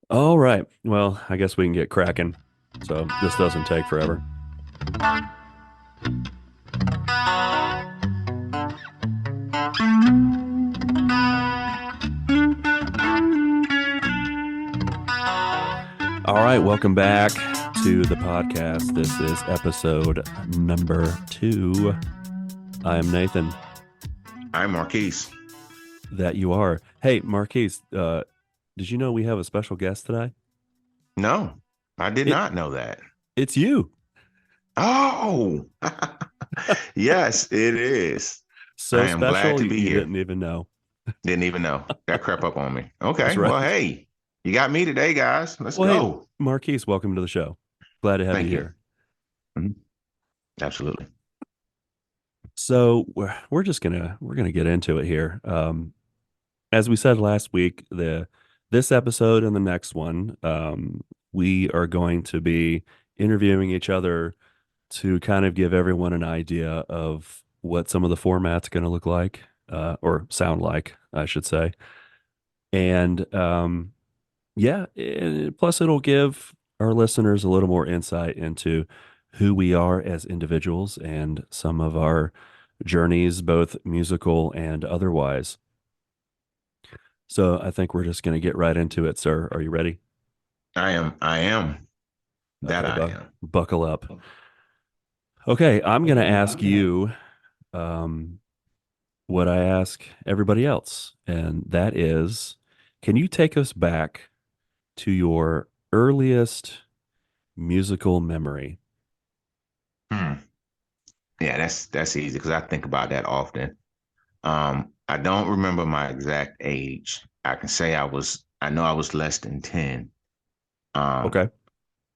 All right. Well, I guess we can get cracking. So this doesn't take forever. All right. Welcome back to the podcast. This is episode number 2. I am Nathan. I'm Markese. That you are. Hey, Marquise, did you know we have a special guest today? No, I did It not know that. it's you. Oh, yes, it is. So I am glad special to be you here. didn't even know. Didn't even know. That crept up on me. That's Okay, right. well, hey, you got me today, guys. Let's Well, hey, go. Marquise, welcome to the show. Glad to have you Thank you. here. Mhm. Absolutely. So we're just gonna get into it here. As we said last week, the this episode and the next one, we are going to be interviewing each other to kind of give everyone an idea of what some of the format's going to look like, or sound like, I should say. And yeah, plus it'll give our listeners a little more insight into who we are as individuals and some of our journeys, both musical and otherwise. So I think we're just going to get right into it, sir. Are you ready? I am. That Okay, I am. buckle up. Okay, I'm going to ask you um, what I ask everybody else, and that is, can you take us back to your earliest musical memory? Hmm. Yeah, that's easy because I think about that often. I don't remember my exact age. I can say I know I was less than 10. Um, Okay.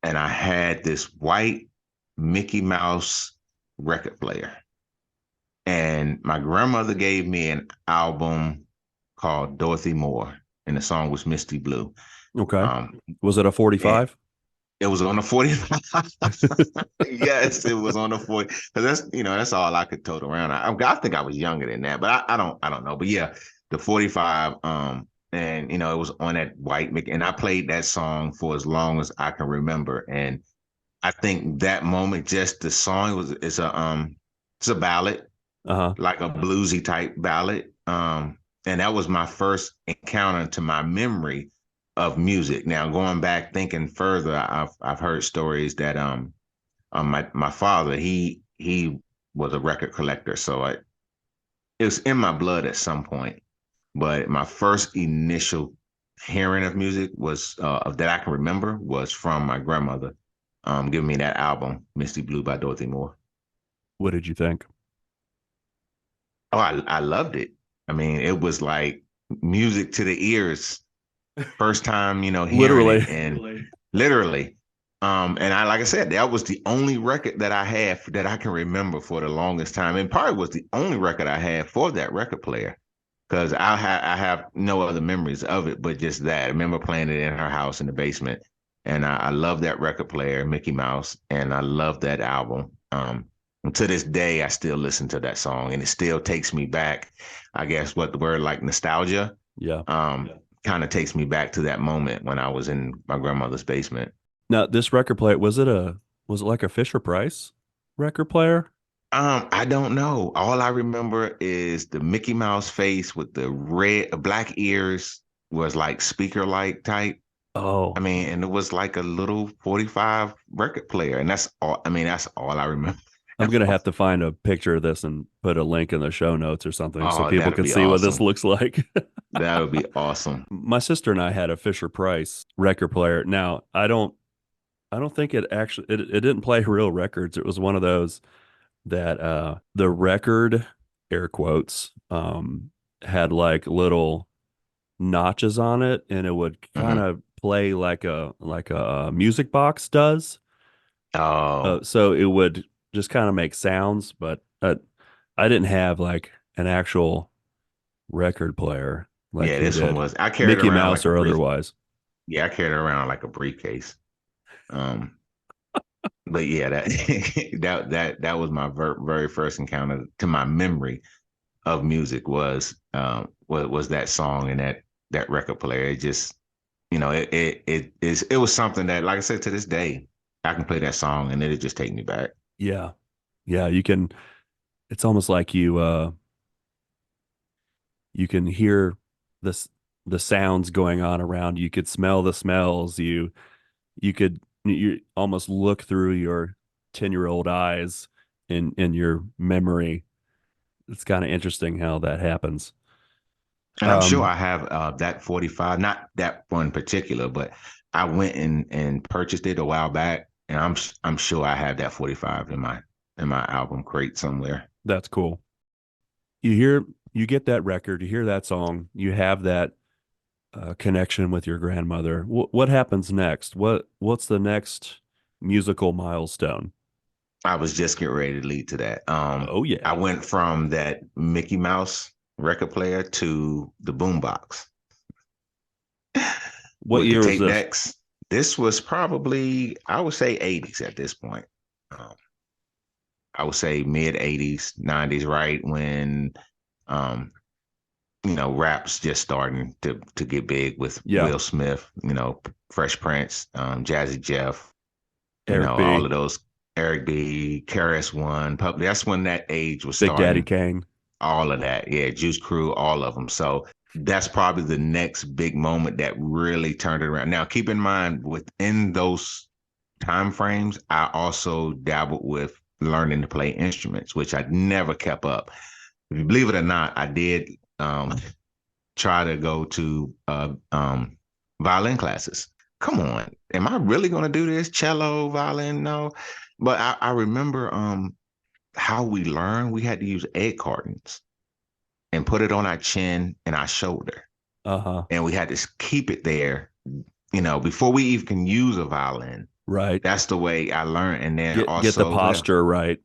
and I had this white Mickey Mouse record player. And my grandmother gave me an album called Dorothy Moore, and the song was Misty Blue. Okay. Um, Was it a and 45? it was on the 45. Yes, it was on the 40. Because that's all I could tote around. I think I was younger than that, but I don't know. But yeah, the 45. And it was on that white Mickey, and I played that song for as long as I can remember. And I think that moment, just the song was it's a ballad, Uh-huh. like a bluesy type ballad. And that was my first encounter to my memory of music. Now going back thinking further, I've heard stories that my father he was a record collector, so it was in my blood at some point. But my first initial hearing of music was that I can remember was from my grandmother giving me that album, Misty Blue by Dorothy Moore. What did you think? Oh, I loved it. I mean, it was like music to the ears. First time, hearing it, Literally. and literally. And like I said, that was the only record that I had that I can remember for the longest time, and probably was the only record I had for that record player because I have no other memories of it, but just that. I remember playing it in her house in the basement, and I love that record player, Mickey Mouse, and I love that album. And to this day, I still listen to that song, and it still takes me back. I guess what the word like nostalgia. Yeah. Um, Kind of takes me back to that moment when I was in my grandmother's basement. Now, this record player, was it like a Fisher Price record player? I don't know. All I remember is the Mickey Mouse face with the black ears was like speaker like type. I Oh, mean, and it was like a little 45 record player. And that's all, I mean, that's all I remember. I'm gonna have to find a picture of this and put a link in the show notes or something so Oh, people that'd can be see what this awesome. looks like. That would be awesome. My sister and I had a Fisher Price record player. Now, I don't think it didn't play real records. It was one of those that the record, air quotes, had like little notches on it, and it would kind Hmm. of play like a music box does. Oh, So it would just kind of make sounds, but I didn't have like an actual record player like yeah, you this one did, was, I carried Mickey around Mouse like a or brief, otherwise. yeah, I carried it around like a briefcase. Um, but yeah, that that was my very first encounter to my memory of music was that song and that record player. It just it was something that, like I said, to this day, I can play that song and it'll just take me back. Yeah. Yeah, you can it's almost like you can hear this the sounds going on around you. You could smell the smells. You could you almost look through your 10-year-old eyes in your memory. It's kind of interesting how that happens. And I'm sure Um, I have that 45, not that one particular, but I went and purchased it a while back, and I'm sure I have that 45 in my album crate somewhere. that's cool. You get that record, you hear that song, you have that connection with your grandmother. What happens next? What's the next musical milestone? I was just getting ready to lead to that. Oh I yeah. went from that Mickey Mouse record player to the boombox What with the year was tape this? decks. This was probably, I would say, 80s at this point. Um, I would say mid 80s, 90s, right when um, rap's just starting to get big with Yeah, Will Smith, Fresh Prince, Jazzy Jeff, Eric all B, of those, Eric B, KRS-One, Pup. That's when that age was Big Daddy starting. Kane. All of that, yeah, Juice Crew, all of them. So that's probably the next big moment that really turned it around. Now, keep in mind, within those time frames, I also dabbled with learning to play instruments, which I never kept up. If you believe it or not, I did try to go to violin classes. Come on, am I really going to do this? Cello, violin, no. But I remember how we learned. We had to use egg cartons and put it on our chin and our shoulder, Uh-huh. and we had to keep it there. Before we even can use a violin. Right. That's the way I learned. And then Get the also, well, posture right.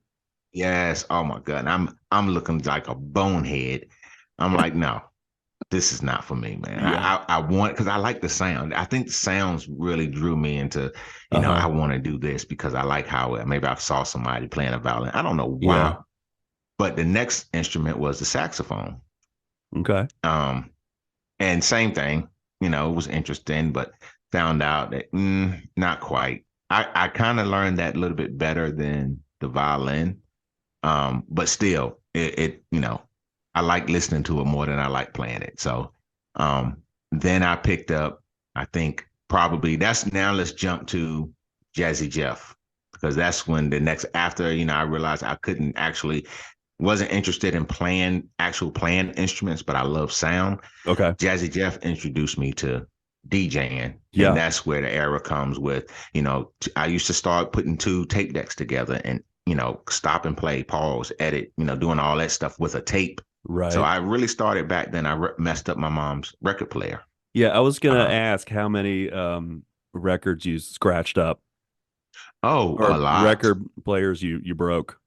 yes, oh my God, I'm looking like a bonehead. I'm like, no, this is not for me, man. Yeah. I want, because I like the sound. I think the sounds really drew me into, I Uh-huh. want to do this because I like how maybe I saw somebody playing a violin. I don't know why, Yeah. but the next instrument was the saxophone. Okay. Um, and same thing, it was interesting, but found out that not quite. I kind of learned that a little bit better than the violin. But still, I like listening to it more than I like playing it. So then I picked up, I think probably that's now let's jump to Jazzy Jeff, because that's when the next after, I realized I couldn't actually wasn't interested in playing instruments, but I love sound. Okay. Jazzy Jeff introduced me to DJing. And Yeah. that's where the era comes with, I used to start putting two tape decks together and, stop and play, pause, edit, doing all that stuff with a tape. So Right. I really started back then. I messed up my mom's record player. Yeah, I was gonna Um, ask how many records you scratched up oh, or a lot. record players you broke.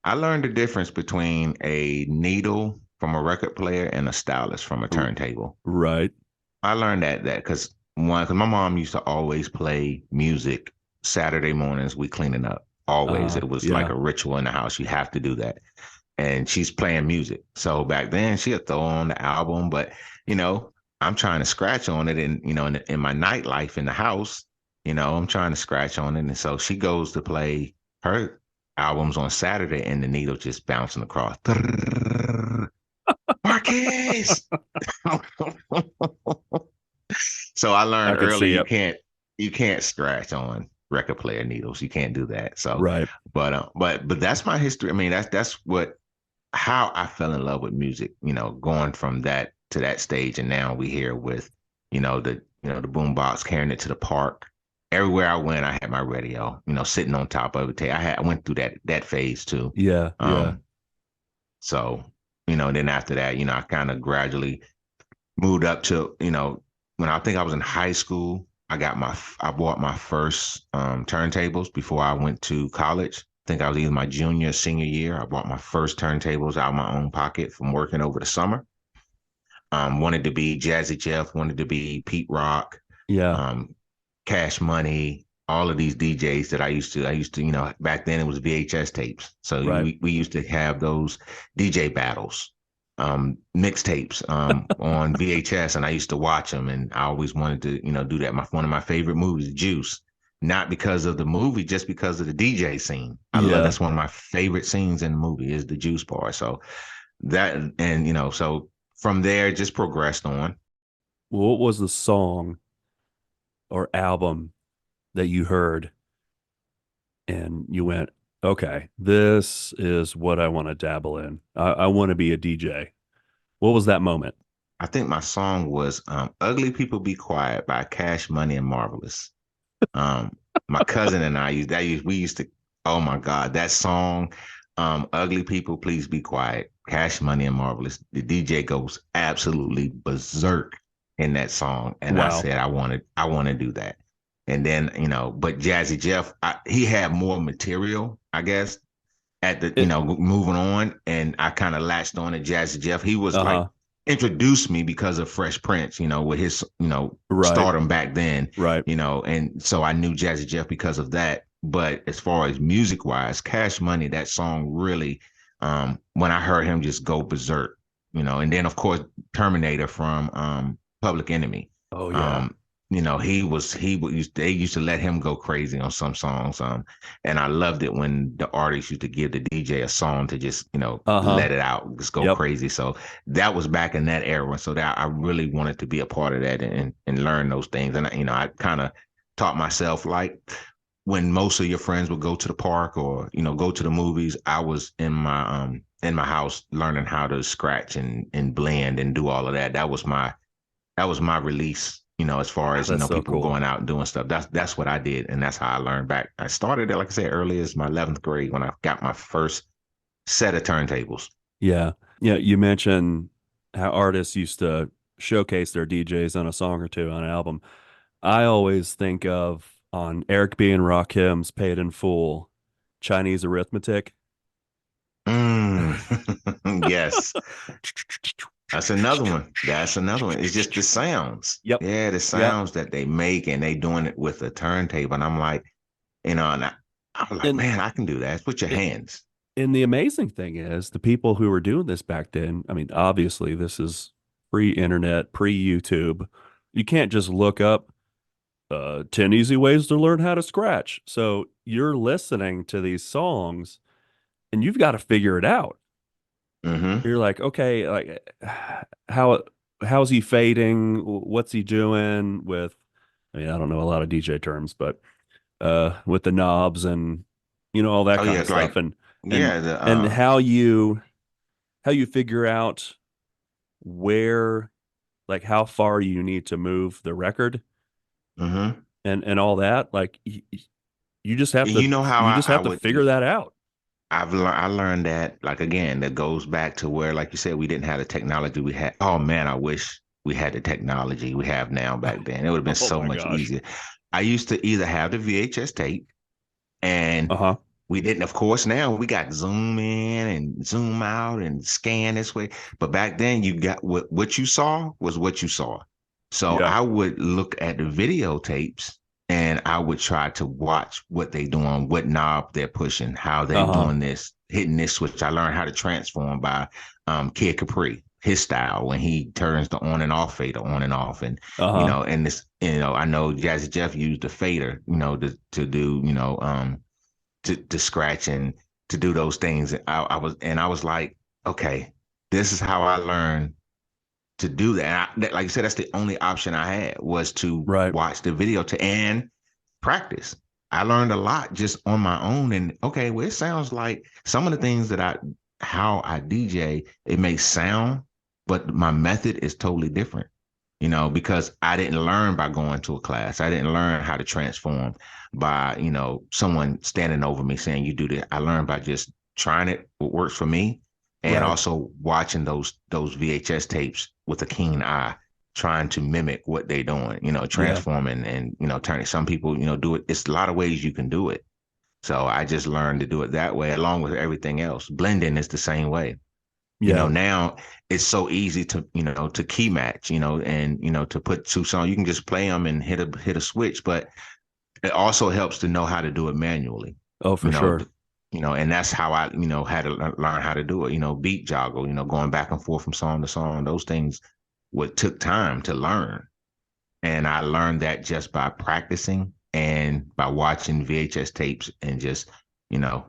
I learned the difference between a needle from a record player and a stylus from a R- turntable. Right. I learned that because my mom used to always play music Saturday mornings. We cleaning up always. It was like Yeah. a ritual in the house. You have to do that, and she's playing music. So back then she'd throw on the album, but you know I'm trying to scratch on it, and in my nightlife in the house, I'm trying to scratch on it, and so she goes to play her albums on Saturday, and the needle just bouncing across. Marquise. So I I learned could early see it. you can't scratch on record player needles. You can't do that. So, Right. but that's my history. I mean, that's what how I fell in love with music. Going from that to that stage, and now we here with the boombox carrying it to the park. Everywhere I went, I had my radio. Sitting on top of it. I went through that phase too. Yeah. Yeah. Um, so then after that, I kind of gradually moved up to when I think I was in high school. I bought my first turntables before I went to college. I think I was either my junior or senior year. I bought my first turntables out of my own pocket from working over the summer. Wanted to be Jazzy Jeff, wanted to be Pete Rock, Yeah. um, Cash Money, all of these DJs that I used to, back then it was VHS tapes. So Right. we used to have those DJ battles. mixtapes on VHS, and I used to watch them, and I always wanted to, do that. One of my favorite movies, Juice, not because of the movie, just because of the DJ scene. I love Yeah. That's one of my favorite scenes in the movie is the Juice bar. So that, and so from there, just progressed on. What was the song or album that you heard and you went, okay, this is what I want to dabble in. I want to be a DJ. What was that moment? I think my song was "Ugly People Be Quiet" by Cash Money and Marvelous. My cousin and I we used to, oh my God, that song, Ugly People Please Be Quiet, Cash Money and Marvelous. The DJ goes absolutely berserk in that song. And I Wow. said, I want to do that. And then, but Jazzy Jeff, he had more material, I guess, at the, It, moving on. And I kind of latched on to Jazzy Jeff. He was like, uh-huh. introduced me because of Fresh Prince, with his, Right. stardom back then, Right. and so I knew Jazzy Jeff because of that. But as far as music wise, Cash Money, that song really, when I heard him just go berserk, and then of course Terminator from Public Enemy. Oh yeah. Um, they used to let him go crazy on some songs. And I loved it when the artist used to give the DJ a song to just, Uh-huh. let it out, just go Yep. crazy. So that was back in that era. So that I really wanted to be a part of that and learn those things. And I kind of taught myself, like, when most of your friends would go to the park or, go to the movies, I was in my house learning how to scratch and blend and do all of that. That was my release, as far as, That's so people cool. going out and doing stuff. That's what I did. And that's how I learned back. I started it, like I said, early as my 11th grade when I got my first set of turntables. Yeah. Yeah. You mentioned how artists used to showcase their DJs on a song or two on an album. I always think of on Eric B. and Rakim's Paid in Full, Chinese Arithmetic. Mm. Yes. That's another one. That's another one. It's just the sounds. Yep. Yeah, the Yep. sounds that they make, and they doing it with a turntable. And I'm like, and I'm like, And man, I can do that. It's with your it, hands. and the amazing thing is the people who were doing this back then, I mean, obviously this is pre-internet, pre-YouTube. You can't just look up 10 easy ways to learn how to scratch. So you're listening to these songs and you've got to figure it out. Mm-hmm. You're like, okay, like how how's he fading? What's he doing with, I mean, I don't know a lot of DJ terms, but with the knobs and all that Oh kind yeah, of stuff. like, And yeah, the and how you figure out where, like how far you need to move the record mm-hmm. and all that. Like you just have And to you know how you just I have to would figure that out. I learned that, like, again, that goes back to where, like you said, we didn't have the technology we had. Oh man, I wish we had the technology we have now back then. It would have been Oh so my much gosh. easier. I used to either have the VHS tape, and Uh-huh. we didn't, of course. Now we got zoom in and zoom out and scan this way. But back then, you got what you saw was what you saw. So Yeah. I would look at the videotapes and I would try to watch what they doing, what knob they're pushing, how they Uh-huh. doing this, hitting this switch. I learned how to transform by Kid Capri, his style when he turns the on and off fader on and off, and Uh-huh. and this, I know Jazzy Jeff used the fader, to do, to scratch and to do those things. I was like, okay, this is how I learned to do that. Like I said, that's the only option I had, was to Right. watch the video and practice. I learned a lot just on my own. And okay, well, it sounds like some of the things how I DJ, it may sound, but my method is totally different, because I didn't learn by going to a class. I didn't learn how to transform by, someone standing over me saying, you do this. I learned by just trying it, what works for me, and Right. also watching those VHS tapes with a keen eye, trying to mimic what they're doing, Yeah. transforming and, turning. Some people, do it. It's a lot of ways you can do it. So I just learned to do it that way, along with everything else. Blending is the same way. Yeah. Now it's so easy to, to key match, and, to put two songs. You can just play them and hit a switch, but it also helps to know how to do it manually. Oh, for You know, sure. And that's how I, had to learn how to do it, beat joggle, going back and forth from song to song. Those things what took time to learn. And I learned that just by practicing and by watching VHS tapes and just, you know,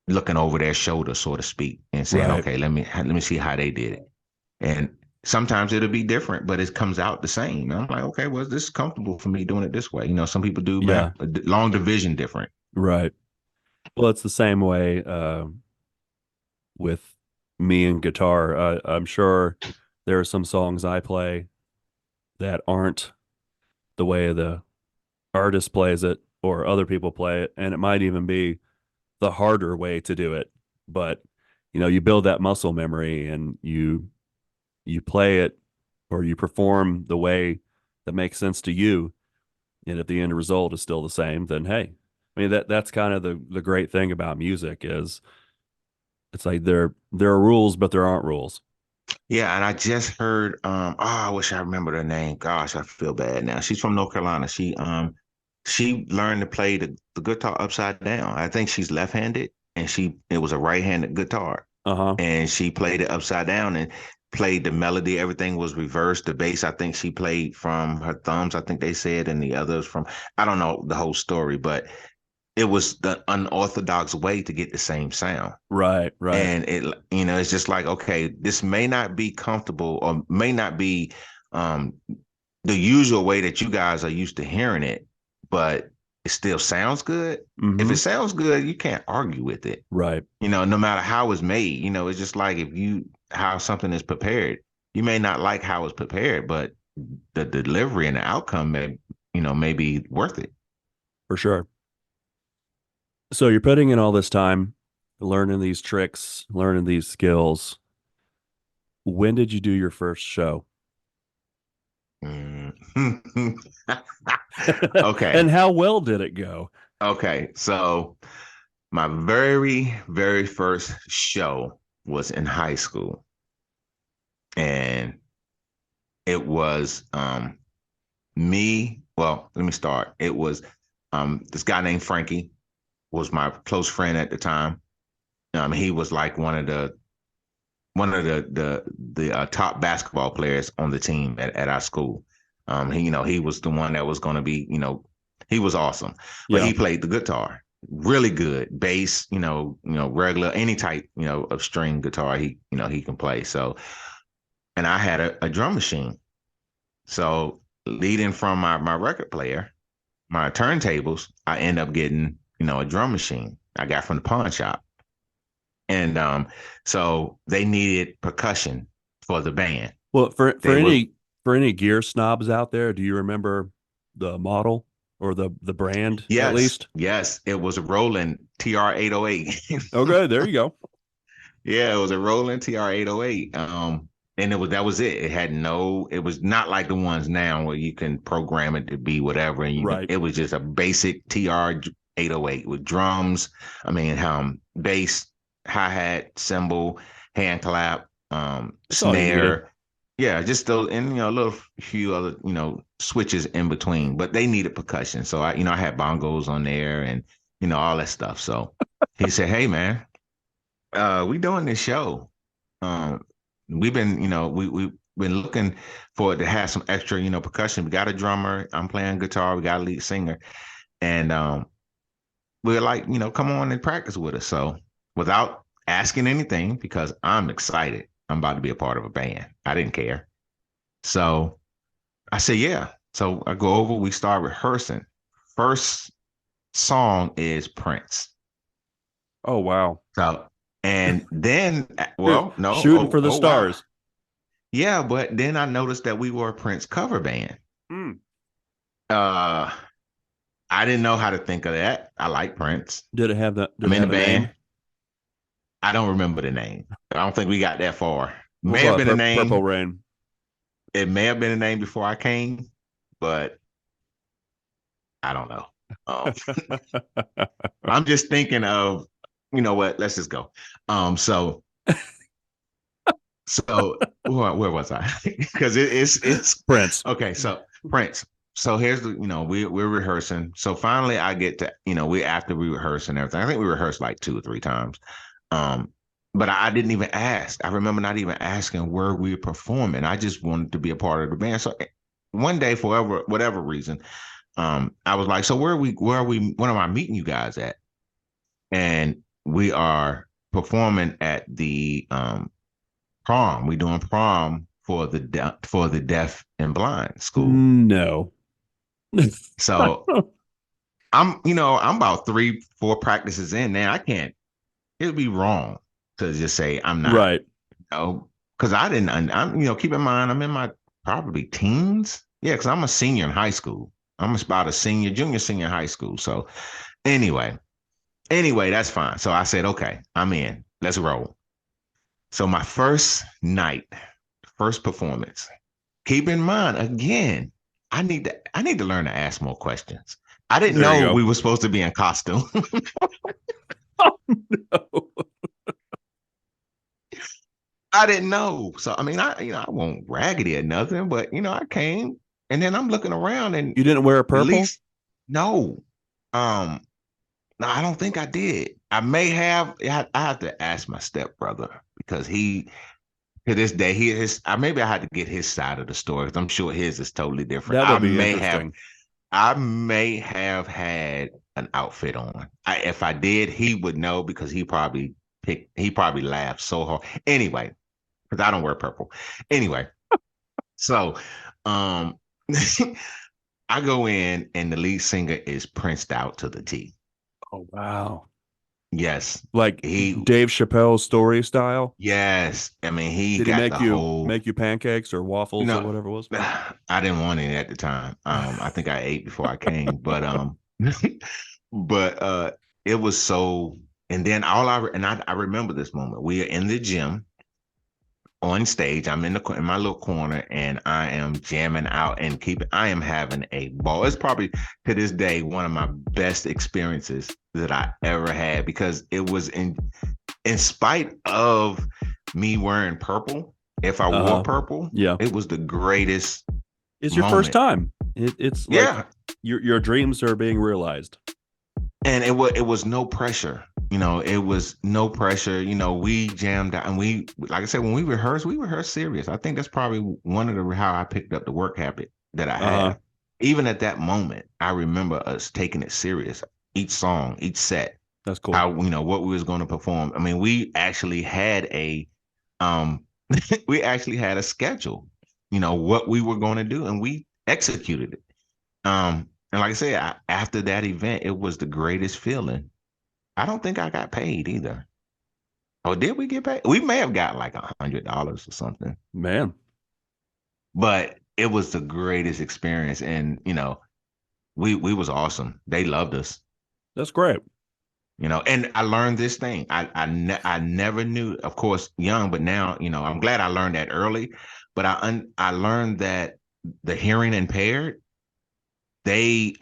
looking over their shoulder, so to speak, and saying, Right. okay, let me see how they did it. And sometimes it'll be different, but it comes out the same. And I'm like, okay, well, this is comfortable for me doing it this way. Some people do Yeah. long division different. Right. Well, it's the same way with me and guitar. I'm sure there are some songs I play that aren't the way the artist plays it or other people play it, and it might even be the harder way to do it. But you build that muscle memory and you play it or you perform the way that makes sense to you. And if the end result is still the same, then hey, I mean that's kind of the great thing about music is it's like there are rules, but there aren't rules. Yeah, and I just heard I wish I remember her name. Gosh, I feel bad now. She's from North Carolina. She learned to play the guitar upside down. I think she's left-handed and it was a right-handed guitar. Uh-huh. And she played it upside down and played the melody. Everything was reversed. The bass, I think she played from her thumbs, I think they said, and the others from I don't know the whole story, but it was the unorthodox way to get the same sound. Right, right. And it's just like, okay, this may not be comfortable or may not be um the usual way that you guys are used to hearing it, but it still sounds good. If it Mm-hmm. sounds good, you can't argue with it. Right. No matter how it's made, it's just like if you how something is prepared, you may not like how it's prepared, but the delivery and the outcome may be worth it. For sure. So you're putting in all this time learning these tricks, learning these skills. When did you do your first show? Mm. And Okay. how well did it go? Okay. So my very, very first show was in high school. And it was me. Well, let me start. It was this guy named Frankie was my close friend at the time. He was like one of the top basketball players on the team at our school. He was the one that was going to be, he was awesome, but Yeah. he played the guitar really good, bass, regular, any type, of string guitar. He can play. So, and I had a drum machine. So leading from my record player, my turntables, I end up getting, a drum machine I got from the pawn shop. And so they needed percussion for the band. Well, for They were any gear snobs out there, do you remember the model or the brand at yes, least? yes, it was a Roland TR-808. Okay, there you go. Yeah, it was a Roland TR-808. And that was it. It was not like the ones now where you can program it to be whatever. And Right. it was just a basic TR-808 with drums. I mean, bass, hi-hat, cymbal, hand clap, That's all you needed. snare. Yeah, just those, and a little few other, switches in between. But they needed percussion. So I had bongos on there and, all that stuff. So he said, "Hey man, we doing this show. Um, we've been, we've been looking for it to have some extra, percussion. We got a drummer. I'm playing guitar. We got a lead singer, and we're like, come on and practice with us." So without asking anything, because I'm excited, I'm about to be a part of a band. I didn't care. So I said, yeah. So I go over. We start rehearsing. First song is Prince. Oh wow. So and then, well, no, Shooting oh, for the oh wow. stars. Yeah, but then I noticed that we were a Prince cover band. Mm. Uh, I didn't know how to think of that. I like Prince. Did I'm it in the have a name? band. I don't remember the name. I don't think we got that far. We'll May call have it been a Purple name. Rain. It may have been a name before I came, but I don't know. Um, I'm just thinking of, you know what? Let's just go. So where was I? Because it's Prince. okay. So Prince. so here's the, we're rehearsing. So finally I get to, we after we rehearse and everything. I think we rehearsed like 2 or 3 times. Um, but I didn't even ask. I remember not even asking where we were performing. I just wanted to be a part of the band. So one day, for whatever reason, I was like, so when am I meeting you guys at? And we are performing at the prom. We're doing prom for the deaf and blind school. No. So I'm about 3, 4 practices in now. I can't. It'd be wrong to just say I'm not. Right. Because I didn't. Keep in mind, I'm in my probably teens. Yeah, because I'm a senior in high school. I'm about a junior, senior in high school. So anyway, that's fine. So I said, okay, I'm in. Let's roll. So my first night, first performance. Keep in mind, again, I need to learn to ask more questions. I didn't There you know go. we were supposed to be in costume. No. I didn't know. So I mean, I won't raggedy or nothing, but I came and then I'm looking around and You didn't wear at purple? least no. Um, no, I don't think I did. I may have. I have to ask my stepbrother because he to this day maybe I had to get his side of the story because I'm sure his is totally different. That would be interesting. I may have had an outfit on. If I did, he would know because he probably laughed so hard. Anyway, because I don't wear purple. Anyway, so um I go in and the lead singer is princed out to the T. Oh, wow. Yes. Like He Dave Chappelle's story style? yes. I mean he Did he got the whole make you pancakes or waffles or no whatever it was? I didn't want any at the time. I think I ate before I came, but but it was so and then I remember this moment. We are in the gym on stage. I'm in my little corner and I am jamming out and I am having a ball. It's probably to this day one of my best experiences that I ever had because it was in spite of me wearing purple, if I wore Uh-huh. purple, Yeah. it was the greatest It's your first moment. time. It's like Yeah. your dreams are being realized. And it was no pressure. It was no pressure. We jammed out and like I said, when we rehearsed serious. I think that's probably one of the how I picked up the work habit that I Uh-huh. have. Even at that moment, I remember us taking it serious. Each song, each set, That's cool. how what we was going to perform. I mean, we actually had a um we actually had a schedule, what we were going to do, and we executed it. And like I said, after that event, it was the greatest feeling. I don't think I got paid either. Oh, did we get paid? We may have got like $100 or something, Man, but it was the greatest experience. And we was awesome. They loved us. that's great. And I learned this thing. I never knew, of course, young, but now I'm glad I learned that early. But I learned that the hearing impaired they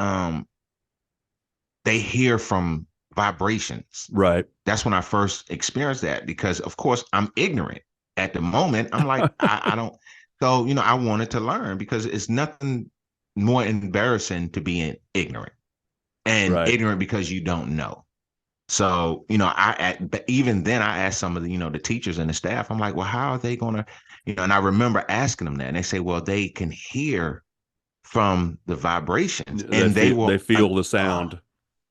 they hear from vibrations. Right. That's when I first experienced that because, of course, I'm ignorant at the moment. I'm like, I don't. So, I wanted to learn because it's nothing more embarrassing to be ignorant and Right. ignorant because you don't know. So, but even then I asked some of the teachers and the staff, I'm like, well, how are they going to, and I remember asking them that and they say, well, they can hear from the vibrations and they were They feel the sound.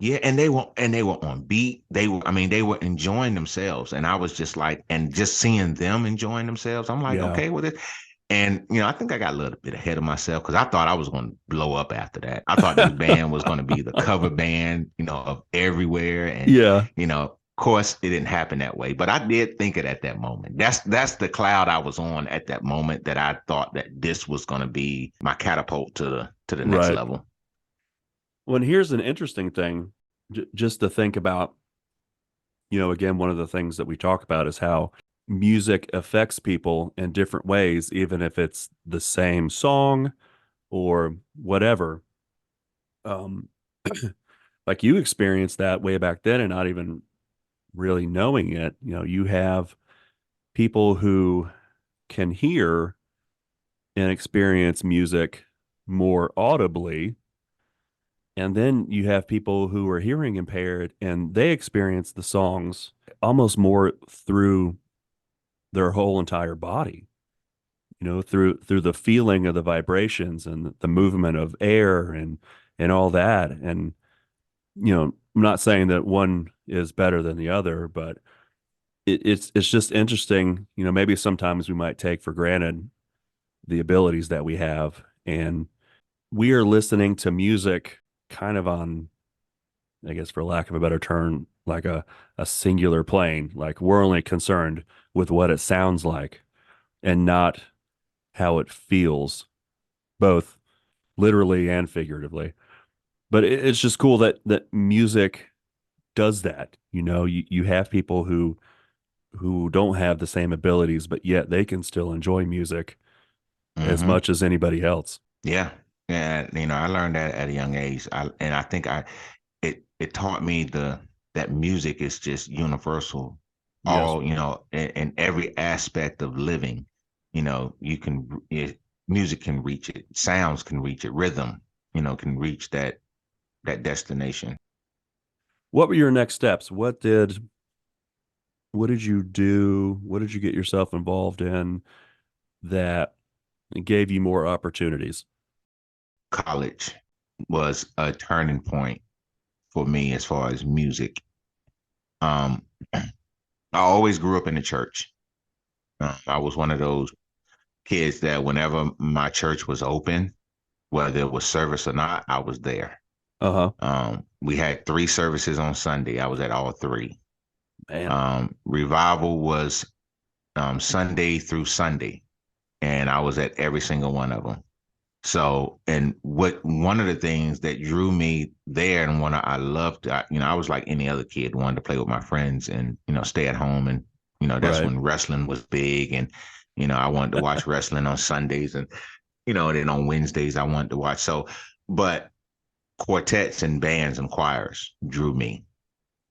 yeah, and they were on beat. I mean, they were enjoying themselves, and I was just like, and just seeing them enjoying themselves, I'm like, Yeah. okay with it. And I think I got a little bit ahead of myself because I thought I was going to blow up after that. I thought this band was going to be the cover band, of everywhere, and Yeah. of course, it didn't happen that way. But I did think it at that moment. That's the cloud I was on at that moment that I thought that this was going to be my catapult to the next Right. level. Well, and here's an interesting thing, just to think about. Again, one of the things that we talk about is how music affects people in different ways, even if it's the same song or whatever. Um, like you experienced that way back then and not even really knowing it. You have people who can hear and experience music more audibly. And then you have people who are hearing impaired and they experience the songs almost more through their whole entire body, through the feeling of the vibrations and the movement of air and all that. And, I'm not saying that one is better than the other, but it's just interesting. Maybe sometimes we might take for granted the abilities that we have. And we are listening to music kind of on, I guess, for lack of a better term, like a singular plane. Like we're only concerned with what it sounds like and not how it feels, both literally and figuratively. But it's just cool that music does that. You have people who don't have the same abilities, but yet they can still enjoy music as Mm-hmm. much as anybody else. Yeah. Yeah. I learned that at a young age. And I think it taught me that music is just universal, Yes. all, in every aspect of living. Music can reach it, sounds can reach it, rhythm, can reach that destination. What were your next steps? What did you do? What did you get yourself involved in that gave you more opportunities? College was a turning point for me as far as music. Um, I always grew up in the church. I was one of those kids that whenever my church was open, whether it was service or not, I was there. Uh-huh. We had three services on Sunday. I was at all three. Man. Revival was Sunday through Sunday, and I was at every single one of them. So, and what one of the things that drew me there, and one I loved, I was like any other kid, wanted to play with my friends and stay at home, and that's Right. when wrestling was big, and I wanted to watch wrestling on Sundays, and then on Wednesdays I wanted to watch. So, but quartets and bands and choirs drew me.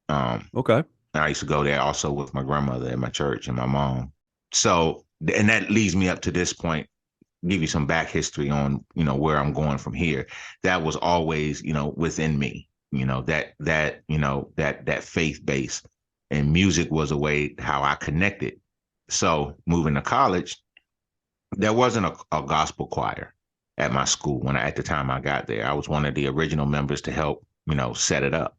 Um, Okay. I used to go there also with my grandmother at my church and my mom. So, and that leads me up to this point, give you some back history on, where I'm going from here. That was always, within me, that faith base, and music was a way how I connected. So moving to college, there wasn't a gospel choir at my school at the time I got there. I was one of the original members to help, set it up,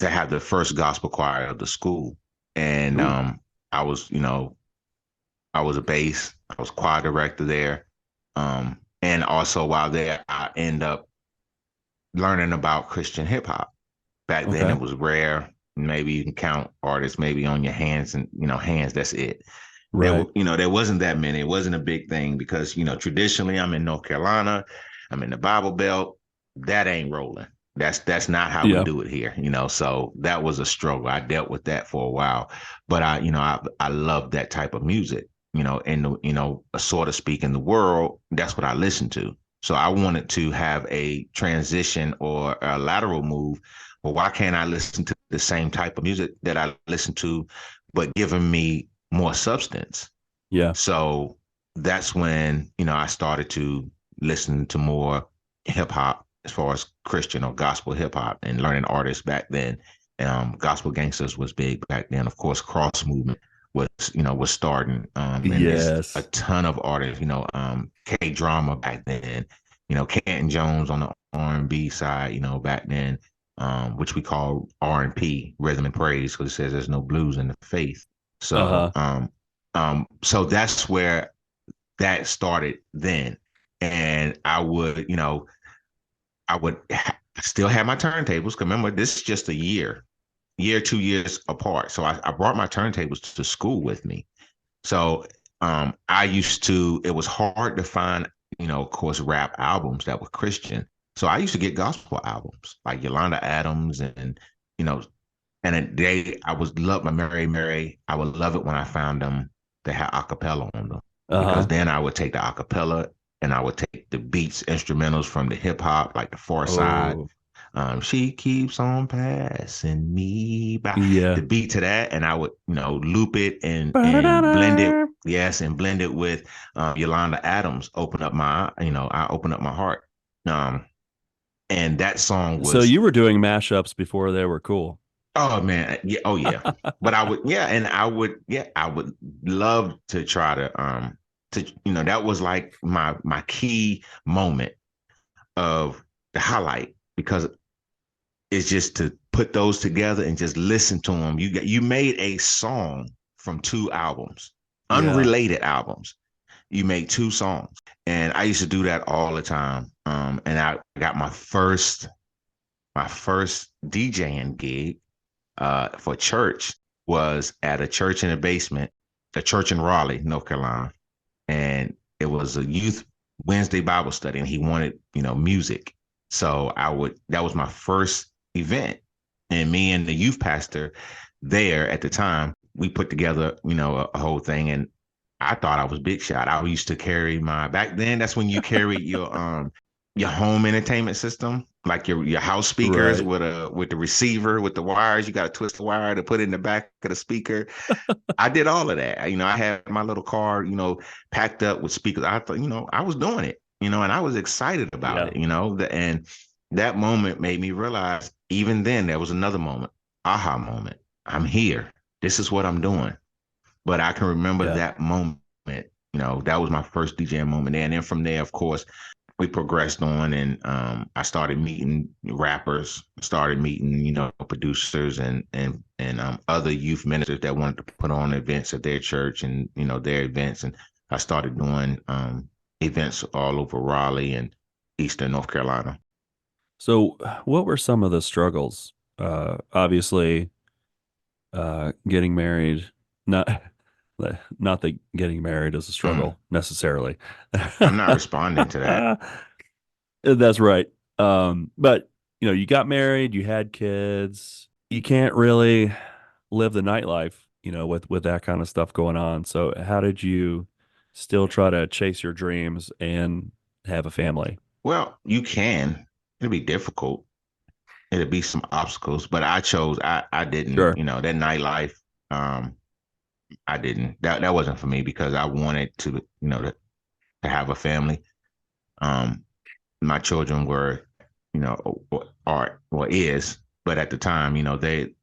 to have the first gospel choir of the school. And Ooh. I was, I was a bass, I was choir director there. And also while there, I end up learning about Christian hip hop. Back then Okay. it was rare. Maybe you can count artists maybe on your hands, and hands, that's it. Right. There wasn't that many. It wasn't a big thing because, traditionally I'm in North Carolina, I'm in the Bible Belt. That ain't rolling. That's not how we Yeah. do it here, So that was a struggle. I dealt with that for a while, but I love that type of music, in the so to speak, in the world. That's what I listen to. So I wanted to have a transition or a lateral move. Well, why can't I listen to the same type of music that I listen to, but giving me more substance? Yeah. So that's when, I started to listen to more hip hop as far as Christian or gospel hip hop, and learning artists back then. Gospel Gangsters was big back then. Of course, Cross Movement was starting. And there's a Yes. ton of artists, K Drama back then, Canton Jones on the R&B side, back then, which we call R&P, rhythm and praise, because it says there's no blues in the faith. So Uh-huh. so that's where that started then. And I would still have my turntables. Remember, this is just a year, 2 years apart. So I brought my turntables to school with me. So it was hard to find, of course, rap albums that were Christian. So I used to get gospel albums like Yolanda Adams, and, you know, I was love my Mary Mary. I would love it when I found them that had acapella on them, because Uh-huh. then I would take the acapella and I would take the beats, instrumentals from the hip hop, like the Far Side. Oh, She keeps on passing me by, yeah. the beat to that, and I would, loop it and blend it. Yes, and blend it with Yolanda Adams. I open up my heart. Um, and that song So was, you were doing mashups before they were cool. oh man, yeah, oh yeah. But I would, yeah, and I would love to try to, that was like my key moment of the highlight because it's just to put those together and just listen to them. You made a song from two albums, Yeah. unrelated albums. You made two songs, and I used to do that all the time. And I got my first DJing gig for church was at a church in the basement, a church in Raleigh, North Carolina, and it was a youth Wednesday Bible study, and he wanted music. So that was my first event, and me and the youth pastor there at the time, we put together a whole thing, and I thought I was big shot. I used to carry my back then. That's when you carry your home entertainment system, like your house speakers Right. with the receiver with the wires. You got to twist the wire to put it in the back of the speaker. I did all of that. I had my little car, packed up with speakers. I thought, I was doing it, and I was excited about Yeah. it, and that moment made me realize even then there was another moment, aha moment. I'm here. This is what I'm doing. But I can remember Yeah. that moment, that was my first DJing moment there. And then from there, of course, we progressed on and I started meeting rappers, started meeting, producers and other youth ministers that wanted to put on events at their church and, their events. And I started doing events all over Raleigh and Eastern North Carolina. So what were some of the struggles? Obviously, getting married, not not that getting married is a Mm, struggle necessarily. I'm not responding to that. That's right. But you got married, you had kids. You can't really live the nightlife, with that kind of stuff going on. So how did you still try to chase your dreams and have a family? Well, you can. It'll be difficult. It'll be some obstacles, but I didn't, Sure. that nightlife, um, I didn't. That wasn't for me because I wanted to have a family. Um, my children were, are or is, but at the time,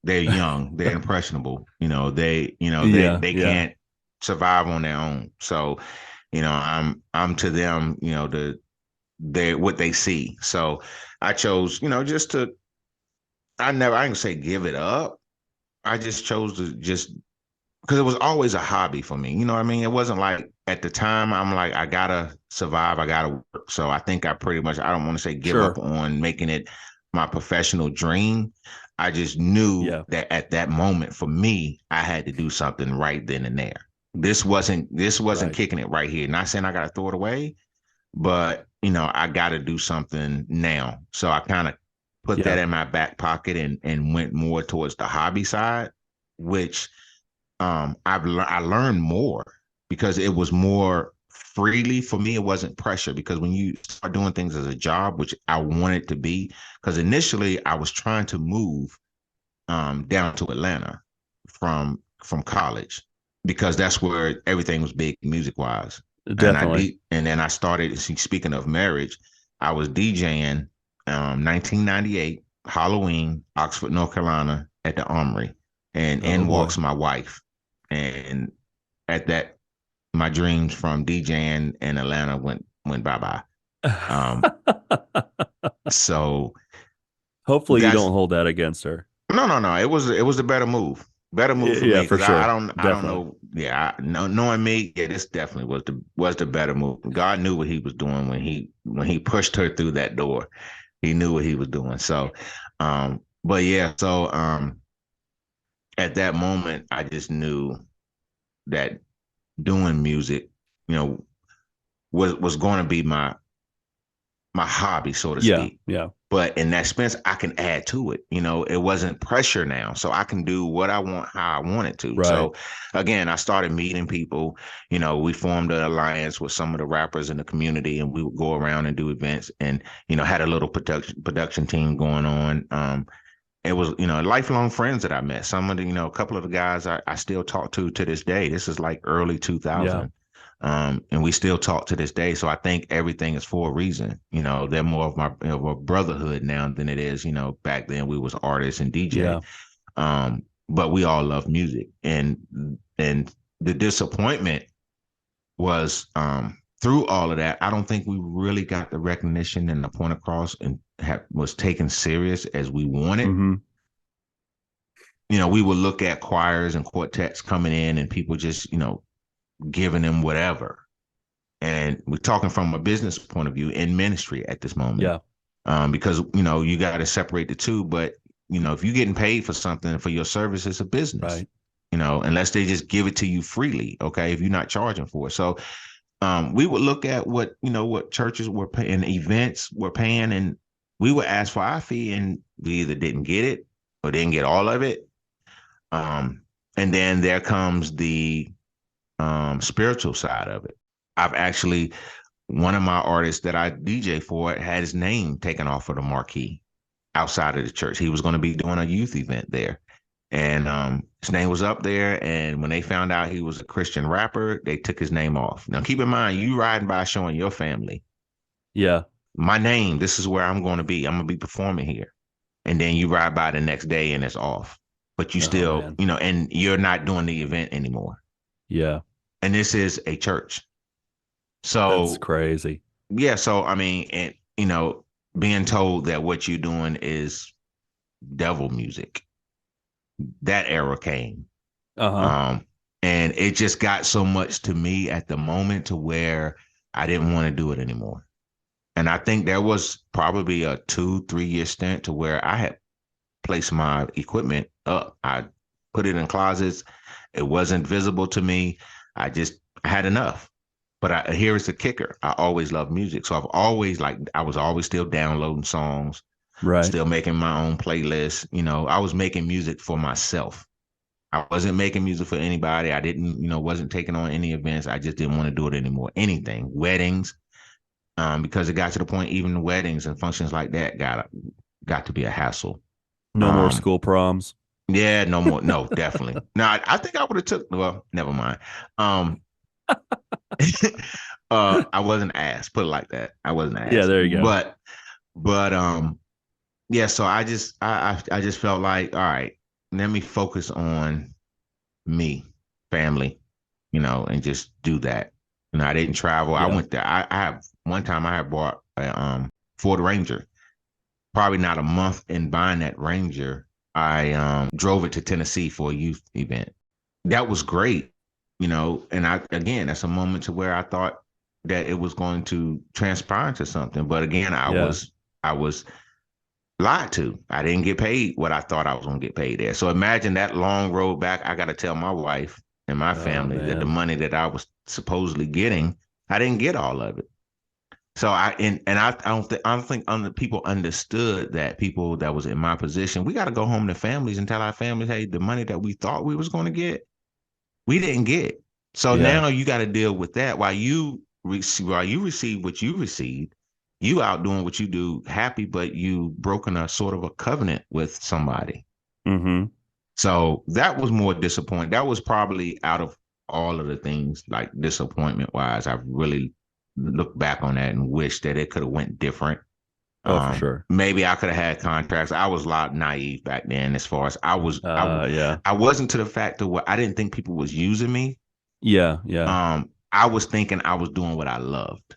they're young, they're impressionable. Yeah, They yeah, can't survive on their own. So, I'm to them, they what they see. So I chose, just to I didn't say give it up. I just chose to just because it was always a hobby for me. You know what I mean? It wasn't like at the time I'm like, I gotta survive, I gotta work. So I think I don't want to say give up sure. on making it my professional dream. I just knew Yeah, that at that moment for me, I had to do something right then and there. This wasn't right. kicking it right here. Not saying I gotta throw it away, but I gotta do something now. So I kind of put that Yeah, in my back pocket and went more towards the hobby side, which I learned more because it was more freely for me. It wasn't pressure because when you start doing things as a job, which I wanted to be, because initially I was trying to move down to Atlanta from college because that's where everything was big music wise. definitely. And then I started. Speaking of marriage, I was DJing 1998 Halloween, Oxford, North Carolina, at the Armory, and Oh in boy. walks my wife. And at that, my dreams from DJing in Atlanta went bye bye. Um, so Hopefully you don't that's hold that against her. no. It was a better move for Yeah, me for because I, I sure. don't I don't Definitely. know. Yeah, knowing me, yeah, this definitely was the better move. God knew what He was doing when he pushed her through that door. He knew what He was doing. So, but yeah, so at that moment, I just knew that doing music, you know, was going to be my hobby, so to Yeah, speak. yeah. But in that sense, I can add to it. It wasn't pressure now. So I can do what I want, how I want it to. Right. So again, I started meeting people. We formed an alliance with some of the rappers in the community and we would go around and do events and, had a little production team going on. It was, lifelong friends that I met. Some of the, a couple of the guys I still talk to this day. This is like early Yeah. 2000. And we still talk to this day. So I think everything is for a reason. They're more of a brotherhood now than it is, back then we was artists and DJ. Yeah. But we all love music. And the disappointment was through all of that, I don't think we really got the recognition and the point across and was taken serious as we wanted. Hmm. We would look at choirs and quartets coming in and people just, giving them whatever. And we're talking from a business point of view in ministry at this moment. Yeah. Because, you got to separate the two. But, if you're getting paid for something for your service, it's a business, Right. unless they just give it to you freely. Okay. If you're not charging for it. So we would look at what churches were paying, events were paying, and we would ask for our fee, and we either didn't get it or didn't get all of it. And then there comes the spiritual side of it. I've actually, one of my artists that I DJ for had his name taken off of the marquee outside of the church. He was going to be doing a youth event there. And his name was up there. And when they found out he was a Christian rapper, they took his name off. Now, keep in mind, you riding by showing your family, Yeah. my name, this is where I'm going to be. I'm going to be performing here. And then you ride by the next day and it's off. But you Oh still, man. and you're not doing the event anymore. Yeah. And this is a church. That's So, crazy. yeah. So, I mean, and, being told that what you're doing is devil music, that era came. Uh-huh. Um, and it just got so much to me at the moment to where I didn't want to do it anymore. And I think there was probably a 2-3 year stint to where I had placed my equipment up. I put it in closets. It wasn't visible to me. I just had enough. But here is the kicker. I always loved music. So I was always still downloading songs, Right. still making my own playlists. I was making music for myself. I wasn't making music for anybody. I didn't, wasn't taking on any events. I just didn't want to do it anymore. Anything, weddings, because it got to the point even weddings and functions like that got to be a hassle. No more Um, school proms. yeah, no more. No, definitely. No, I think I would have took. Well, never mind. Um, I wasn't asked. Put it like that. I wasn't Yeah, asked. there you go. But yeah. So I just felt like, all right, let me focus on me, family, and just do that. I didn't travel. I Yeah. went there. I have one time I had bought a Ford Ranger. Probably not a month in buying that Ranger, I drove it to Tennessee for a youth event. That was great, and I again, that's a moment to where I thought that it was going to transpire into something. But again, Yeah. I was lied to. I didn't get paid what I thought I was going to get paid there. So imagine that long road back. I got to tell my wife and my Oh family that the man. money that I was supposedly getting, I didn't get all of it. So I don't think people understood that people that was in my position, we got to go home to families and tell our families, hey, the money that we thought we was going to get, we didn't get. So Yeah. now you got to deal with that while you receive what you received, you out doing what you do, happy, but you broken a sort of a covenant with somebody. Mm-hmm. So that was more disappointing. That was probably out of all of the things, like disappointment wise, I really look back on that and wish that it could have went different. Oh, for sure. Maybe I could have had contracts. I was a lot naive back then, as far as Yeah. I wasn't to the fact of what I didn't think people was using me. Yeah. Yeah. I was thinking I was doing what I loved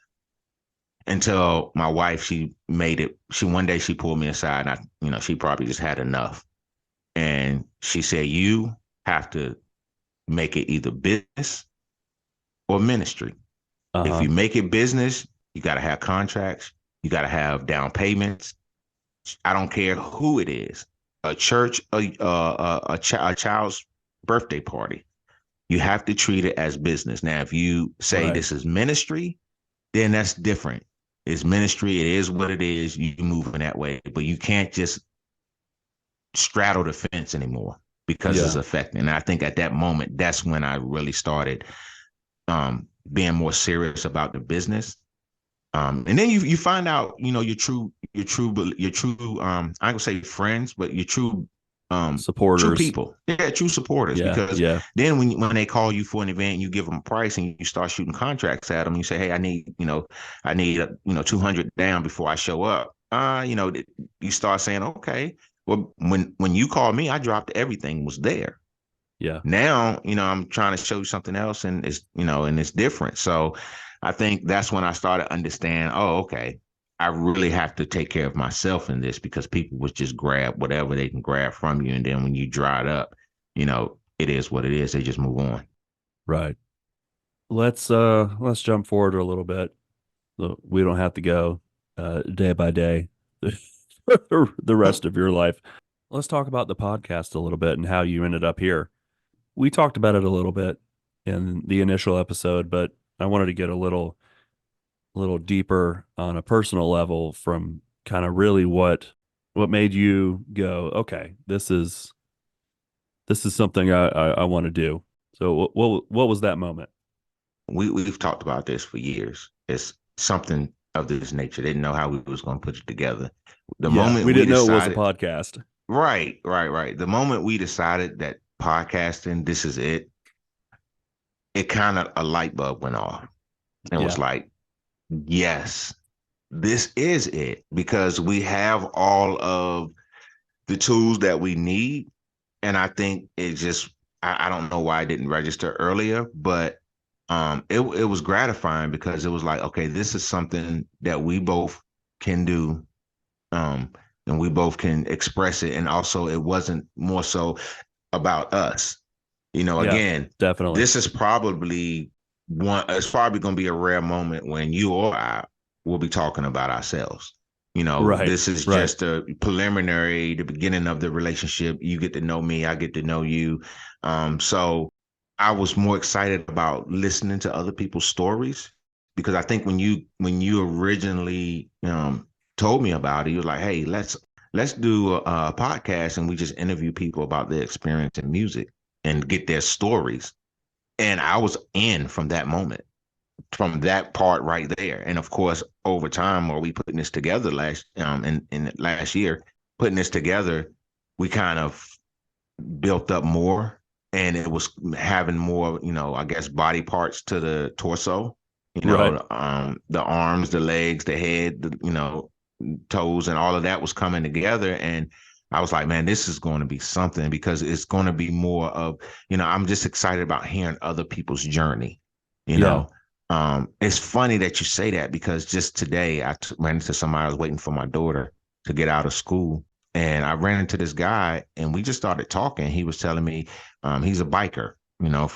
until my wife, she made it. One day she pulled me aside and she probably just had enough. And she said, you have to make it either business or ministry. If Uh-huh. you make it business, you got to have contracts. You got to have down payments. I don't care who it is, a church, a child's birthday party. You have to treat it as business. Now, if you say Right. this is ministry, then that's different. It's ministry. It is what it is. You move in that way, but you can't just straddle the fence anymore because it's Yeah. affecting. And I think at that moment, that's when I really started being more serious about the business. And then you find out, your true I would say friends, but your true true Supporters. people. Yeah, true supporters. Yeah. Because Yeah. then when they call you for an event, you give them a price and you start shooting contracts at them. You say, hey, I need 200 down before I show up. You start saying, okay. Well, when you called me, I dropped everything, was there. Yeah. Now, I'm trying to show you something else, and it's different. So I think that's when I started to understand, oh, okay, I really have to take care of myself in this, because people would just grab whatever they can grab from you. And then when you dry it up, it is what it is. They just move on. Right. Let's jump forward a little bit. We don't have to go day by day the rest of your life. Let's talk about the podcast a little bit and how you ended up here. We talked about it a little bit in the initial episode, but I wanted to get a little deeper on a personal level from kind of really what made you go, okay, this is something I want to do. So what was that moment? We've talked about this for years. It's something of this nature. Didn't know how we was going to put it together. The Yeah, moment we we didn't know it was a decided, podcast. right. The moment we decided that podcasting, this is it, it kind of a light bulb went off and was Yeah, like, yes, this is it, because we have all of the tools that we need. And I think it just, I don't know why I didn't register earlier, but it was gratifying, because it was like, okay, this is something that we both can do, um, and we both can express it. And also, it wasn't more so about us. yeah, Again, definitely. this is probably it's probably going to be a rare moment when you or I will be talking about ourselves. Right, This is right. just a preliminary, the beginning of the relationship. You get to know me, I get to know you. So I was more excited about listening to other people's stories, because I think when you originally told me about it, you were like, hey, let's do a podcast, and we just interview people about their experience in music and get their stories. And I was in from that moment, from that part right there. And of course, over time, while we putting this together in last year, putting this together, we kind of built up more, and it was having more, I guess, body parts to the torso. Right. The arms, the legs, the head, toes, and all of that was coming together. And I was like, man, this is going to be something, because it's going to be more of, I'm just excited about hearing other people's journey. You Yeah. know, it's funny that you say that, because just today ran into somebody. I was waiting for my daughter to get out of school, and I ran into this guy, and we just started talking. He was telling me he's a biker.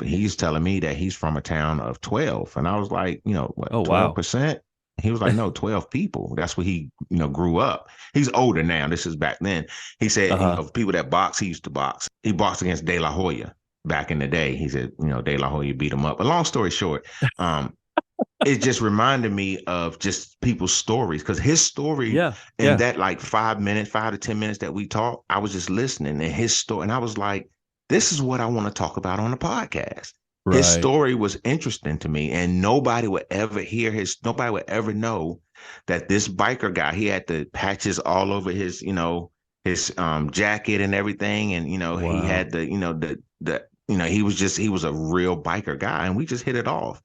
He's telling me that he's from a town of 12. And I was like, what, Oh, wow. 12%? He was like, no, 12 people. That's where he, grew up. He's older now. This is back then. He said, Uh-huh. people that box, he used to box. He boxed against De La Hoya back in the day. He said, De La Hoya beat him up. But long story short, um, it just reminded me of just people's stories, because his story Yeah. in Yeah. that like 5 minutes, 5 to 10 minutes that we talked, I was just listening, and his story, and I was like, this is what I want to talk about on the podcast. His Right. story was interesting to me, and nobody would ever know that this biker guy, he had the patches all over his jacket and everything. And he Wow. had he was a real biker guy, and we just hit it off.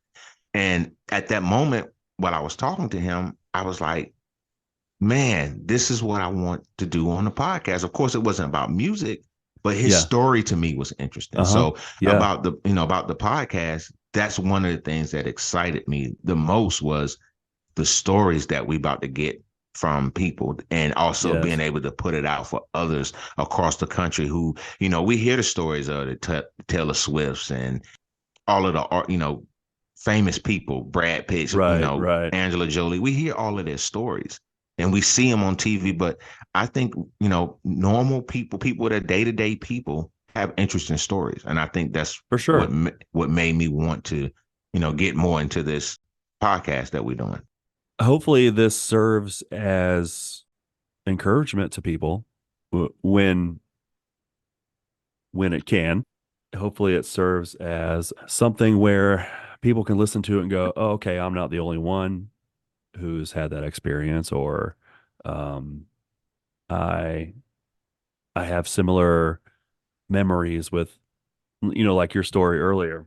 And at that moment, while I was talking to him, I was like, man, this is what I want to do on the podcast. Of course, it wasn't about music, but his Yeah. story to me was interesting. Uh-huh. So Yeah. about the podcast, that's one of the things that excited me the most, was the stories that we about to get from people, and also being Yes. able to put it out for others across the country who, we hear the stories of the Taylor Swifts and all of the art, famous people, Brad Pitt, Right. Right. Angela Jolie. We hear all of their stories, and we see them on TV. But I think, normal people that are day to day people have interesting stories, and I think that's For what sure. what made me want to, get more into this podcast that we're doing. Hopefully this serves as encouragement to people when it can. Hopefully it serves as something where people can listen to it and go, oh, okay, I'm not the only one who's had that experience, or um, I I have similar memories with, like your story earlier,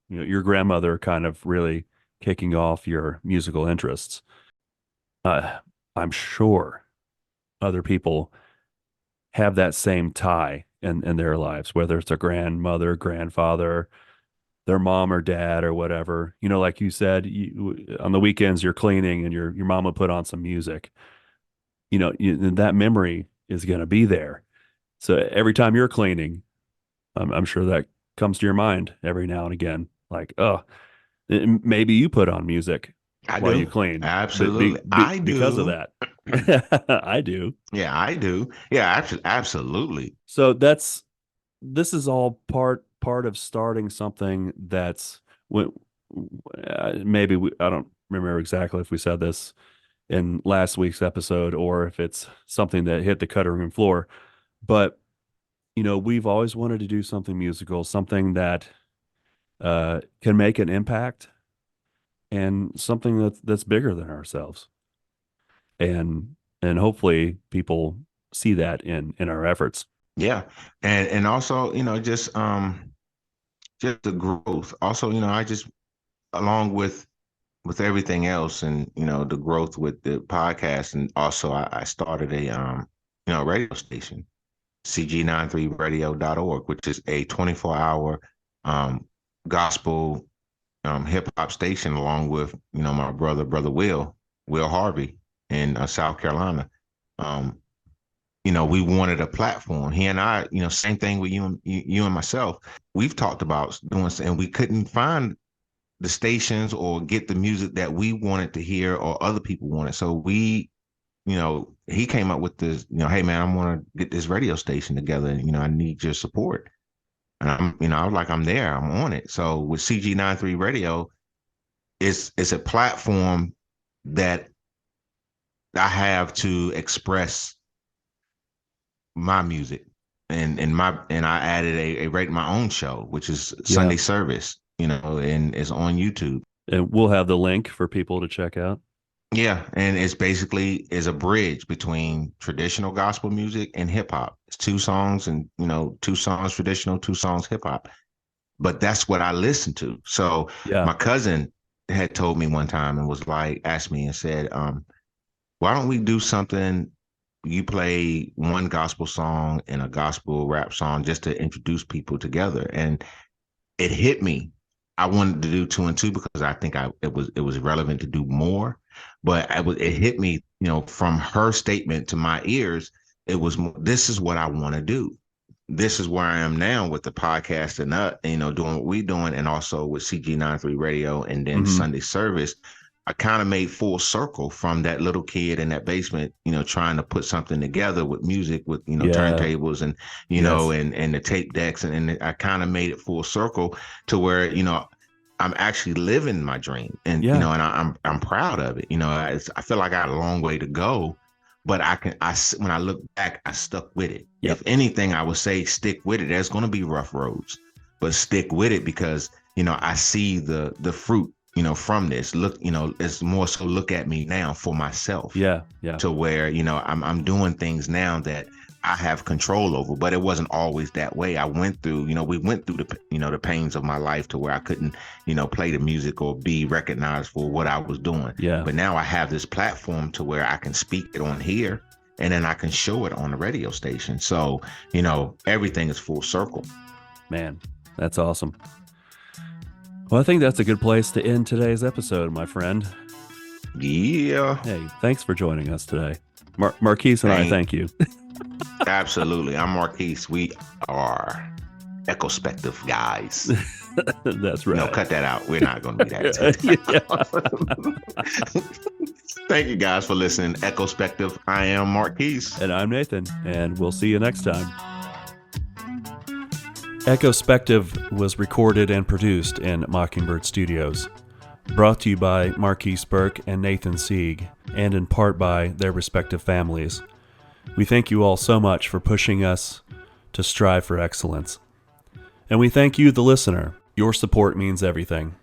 your grandmother kind of really kicking off your musical interests. Uh, I'm sure other people have that same tie in their lives, whether it's a grandmother, grandfather, their mom or dad or whatever. Like you said, on the weekends you're cleaning and your mom will put on some music. That memory is going to be there. So every time you're cleaning, I'm sure that comes to your mind every now and again. Like, oh, maybe you put on music I while you do. clean Absolutely. I because of do. that. I do. Yeah, I do. Yeah, absolutely. So this is all part of starting something that's when maybe I don't remember exactly if we said this in last week's episode or if it's something that hit the cutting room floor, but we've always wanted to do something musical, something that can make an impact and something that's bigger than ourselves, and hopefully people see that in our efforts. Yeah. And also, just the growth. Also, I just along with everything else and the growth with the podcast, and also I started a radio station, cg93radio.org, which is a 24-hour gospel hip hop station, along with my brother Will Harvey in South Carolina. um we wanted a platform. He and I, same thing with you and myself. We've talked about doing, and we couldn't find the stations or get the music that we wanted to hear or other people wanted. So he came up with this, hey man, I want to get this radio station together, and I need your support. And I was like, I'm there, I'm on it. So with CG93 Radio, it's a platform that I have to express my music, and I added a rate my own show, which is Yeah. Sunday Service, and it's on YouTube. And we'll have the link for people to check out. Yeah, and it's basically is a bridge between traditional gospel music and hip hop. It's two songs, and two songs traditional, two songs hip hop. But that's what I listen to. So Yeah. my cousin had told me one time and was like, asked me and said, why don't we do something? You play one gospel song and a gospel rap song just to introduce people together. And it hit me. I wanted to do two and two because I think it was relevant to do more. But it hit me, from her statement to my ears, it was more, this is what I want to do. This is where I am now with the podcast and doing what we're doing, and also with CG93 Radio and then Hmm. Sunday Service. I kind of made full circle from that little kid in that basement, trying to put something together with music, with Yeah. turntables and Yes. and the tape decks, and I kind of made it full circle to where I'm actually living my dream, and Yeah. and I'm proud of it. I feel like I got a long way to go, but when I look back, I stuck with it. Yep. If anything, I would say stick with it. There's going to be rough roads, but stick with it because I see the fruit from this. Look, it's more so look at me now for myself, Yeah. Yeah. to where I'm doing things now that I have control over. But it wasn't always that way. We went through the pains of my life to where I couldn't play the music or be recognized for what I was doing. Yeah. But now I have this platform to where I can speak it on here, and then I can show it on the radio station. So everything is full circle. Man, that's awesome. Well, I think that's a good place to end today's episode, my friend. Yeah. Hey, thanks for joining us today. Markese and I thank you. Absolutely. I'm Markese. We are ecospective guys. That's right. No, cut that out. We're not going to be that. Thank you guys for listening. Ecospective. I am Markese. And I'm Nathan, and we'll see you next time. Ecospective was recorded and produced in Mockingbird Studios. Brought to you by Markese Burke and Nathan Sieg, and in part by their respective families. We thank you all so much for pushing us to strive for excellence. And we thank you, the listener. Your support means everything.